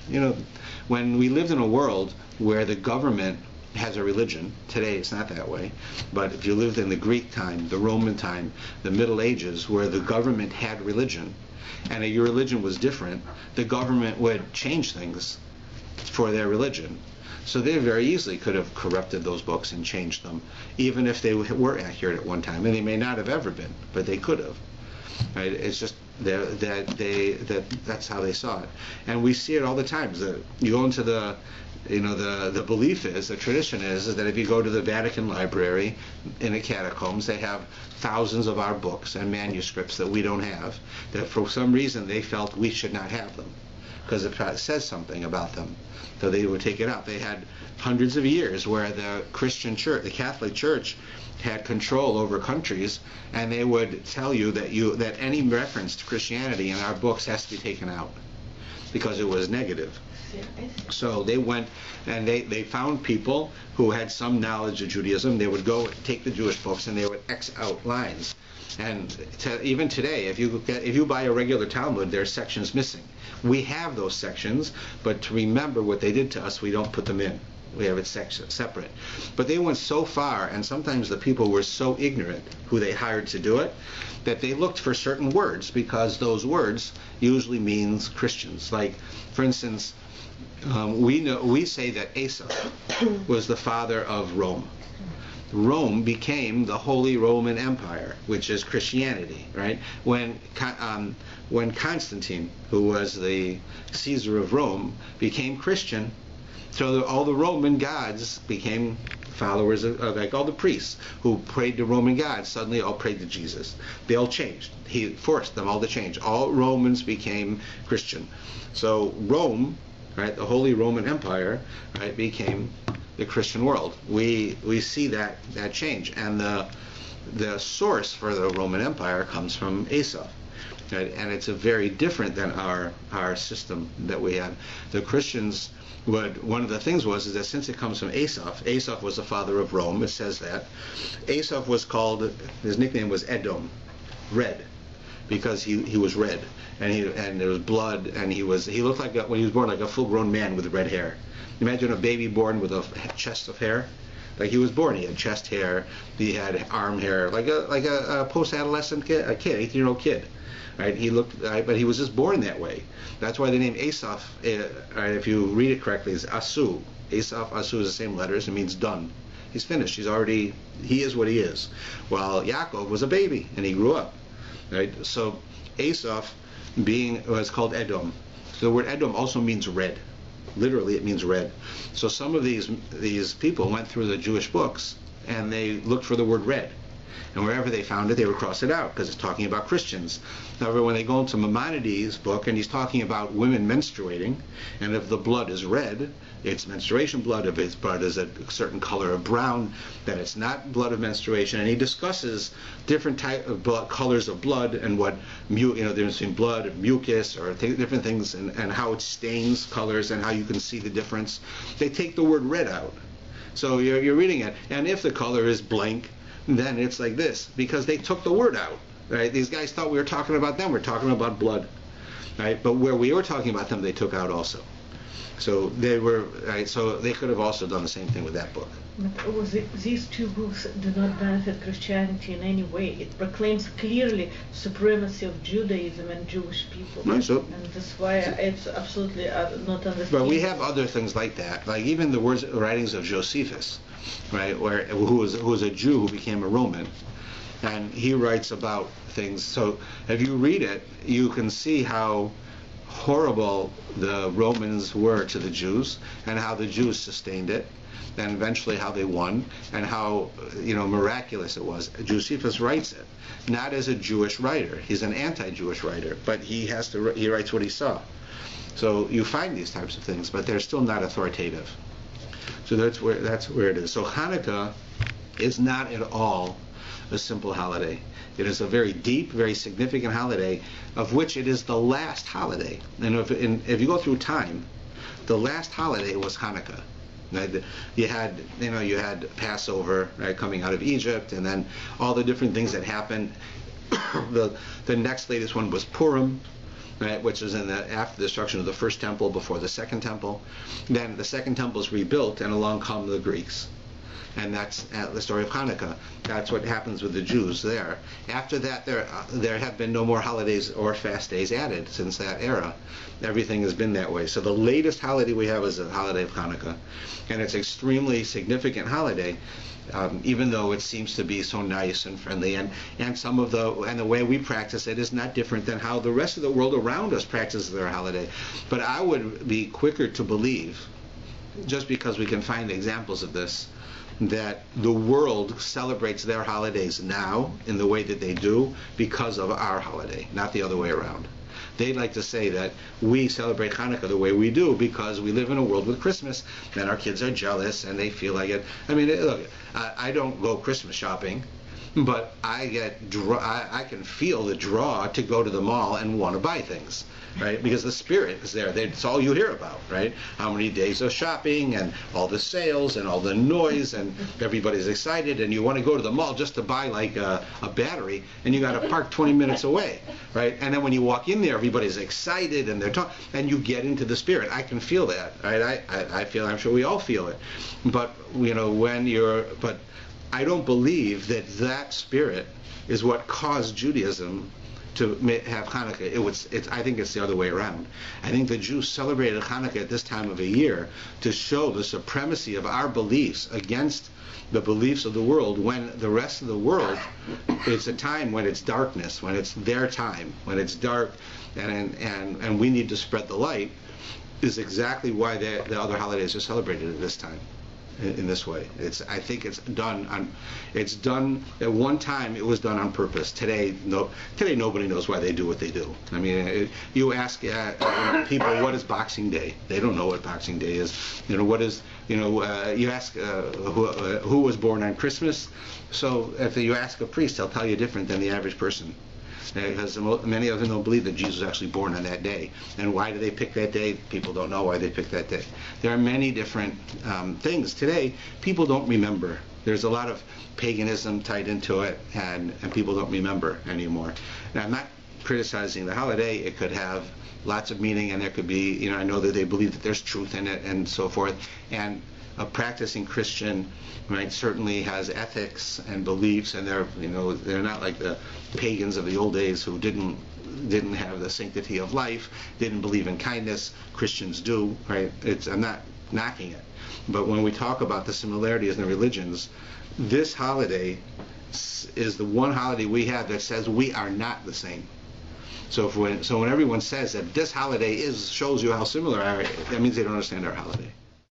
When we lived in a world where the government has a religion, today it's not that way, but if you lived in the Greek time, the Roman time, the Middle Ages, where the government had religion, and your religion was different, the government would change things for their religion. So they very easily could have corrupted those books and changed them, even if they were accurate at one time, and they may not have ever been, but they could have. Right? It's just that's how they saw it, and we see it all the time. You go into the belief is, the tradition is that if you go to the Vatican Library in the catacombs, they have thousands of our books and manuscripts that we don't have. That for some reason they felt we should not have them, because it says something about them. So they would take it out. They had hundreds of years where the Christian church, the Catholic Church, had control over countries, and they would tell you that any reference to Christianity in our books has to be taken out because it was negative. So they went and they found people who had some knowledge of Judaism. They would go take the Jewish books and they would X out lines. And even today, if you buy a regular Talmud, there are sections missing. We have those sections, but to remember what they did to us, we don't put them in. We have it separate. But they went so far, and sometimes the people were so ignorant who they hired to do it, that they looked for certain words, because those words usually means Christians. Like, for instance, we say that Asa was the father of Rome. Rome became the Holy Roman Empire, which is Christianity, right? When Constantine, who was the Caesar of Rome, became Christian, so all the Roman gods became followers of like all the priests who prayed to Roman gods suddenly all prayed to Jesus. They all changed. He forced them all to change. All Romans became Christian. So Rome, right, the Holy Roman Empire, right, became the Christian world. We see that change, and the source for the Roman Empire comes from Asa, right? And it's a very different than our system that we have. The Christians one of the things is that since it comes from Asaph was the father of Rome. It says that Asaph was called, his nickname was Edom, red, because he was red, and there was blood, and he looked like when he was born like a full-grown man with red hair. Imagine a baby born with a chest of hair. Like he was born, he had chest hair, he had arm hair, like a post-adolescent kid, 18-year-old kid. Right? He looked, but he was just born that way. That's why the name Asaph, right, if you read it correctly, is Asu. Asaph, Asu is the same letters. It means done. He's finished. He is what he is. While Yaakov was a baby and he grew up. Right? So Asaph was called Edom. So the word Edom also means red. Literally, it means red. So some of these people went through the Jewish books and they looked for the word red. And wherever they found it, they would cross it out because it's talking about Christians. However, when they go into Maimonides' book and he's talking about women menstruating, and if the blood is red, it's menstruation blood. If its blood is a certain color of brown, then it's not blood of menstruation. And he discusses different colors of blood and what the difference between blood and mucus or different things, and how it stains colors and how you can see the difference. They take the word red out. So you're reading it, and if the color is blank, then it's like this, because they took the word out, right? These guys thought we were talking about them. We're talking about blood, right? But where we were talking about them, they took out also. So they were, right? So they could have also done the same thing with that book. But these two books do not benefit Christianity in any way. It proclaims clearly supremacy of Judaism and Jewish people. Right, so, and that's why it's absolutely not understood. But we have other things like that, like even the writings of Josephus, right, who was a Jew who became a Roman, and he writes about things. So if you read it, you can see how horrible the Romans were to the Jews, and how the Jews sustained it, and eventually how they won, and how miraculous it was. Josephus writes it not as a Jewish writer. He's an anti-Jewish writer, but he writes what he saw. So you find these types of things, but they're still not authoritative. So that's where it is. So Hanukkah is not at all a simple holiday. It is a very deep, very significant holiday, of which it is the last holiday. And if you go through time, the last holiday was Hanukkah. You had Passover, right, coming out of Egypt, and then all the different things that happened. The next latest one was Purim, right, which is after the destruction of the first temple, before the second temple. Then the second temple is rebuilt, and along come the Greeks. And that's the story of Hanukkah. That's what happens with the Jews there. After that, there have been no more holidays or fast days added since that era. Everything has been that way. So the latest holiday we have is the holiday of Hanukkah. And it's an extremely significant holiday, even though it seems to be so nice and friendly. And the way we practice it is not different than how the rest of the world around us practices their holiday. But I would be quicker to believe, just because we can find examples of this, that the world celebrates their holidays now in the way that they do because of our holiday, not the other way around. They like to say that we celebrate Hanukkah the way we do because we live in a world with Christmas, and our kids are jealous and they feel like it. I mean, look, I don't go Christmas shopping, but I can feel the draw to go to the mall and want to buy things, right? Because the spirit is there. It's all you hear about, right? How many days of shopping and all the sales and all the noise, and everybody's excited, and you want to go to the mall just to buy like a battery, and you got to park 20 minutes away, right? And then when you walk in there, everybody's excited and they're talking, and you get into the spirit. I can feel that, right? I feel. I'm sure we all feel it. But but I don't believe that spirit is what caused Judaism to have Hanukkah. I think it's the other way around. I think the Jews celebrated Hanukkah at this time of a year to show the supremacy of our beliefs against the beliefs of the world, when the rest of the world, it's a time when it's darkness, when it's their time, when it's dark, and we need to spread the light, is exactly why the other holidays are celebrated at this time. In this way, I think it's done. It's done at one time. It was done on purpose. Today nobody knows why they do what they do. I mean, you ask people, what is Boxing Day? They don't know what Boxing Day is. What is? You ask who was born on Christmas. So if you ask a priest, they'll tell you different than the average person. Because many of them don't believe that Jesus was actually born on that day. And why do they pick that day? People don't know why they pick that day. There are many different things. Today, people don't remember. There's a lot of paganism tied into it, and people don't remember anymore. Now, I'm not criticizing the holiday. It could have lots of meaning, and there could be, I know that they believe that there's truth in it and so forth. a practicing Christian, right, certainly has ethics and beliefs, and they're not like the pagans of the old days who didn't have the sanctity of life, didn't believe in kindness. Christians do, right? I'm not knocking it, but when we talk about the similarities in the religions, this holiday is the one holiday we have that says we are not the same. So when everyone says that this holiday shows you how similar, that means they don't understand our holiday.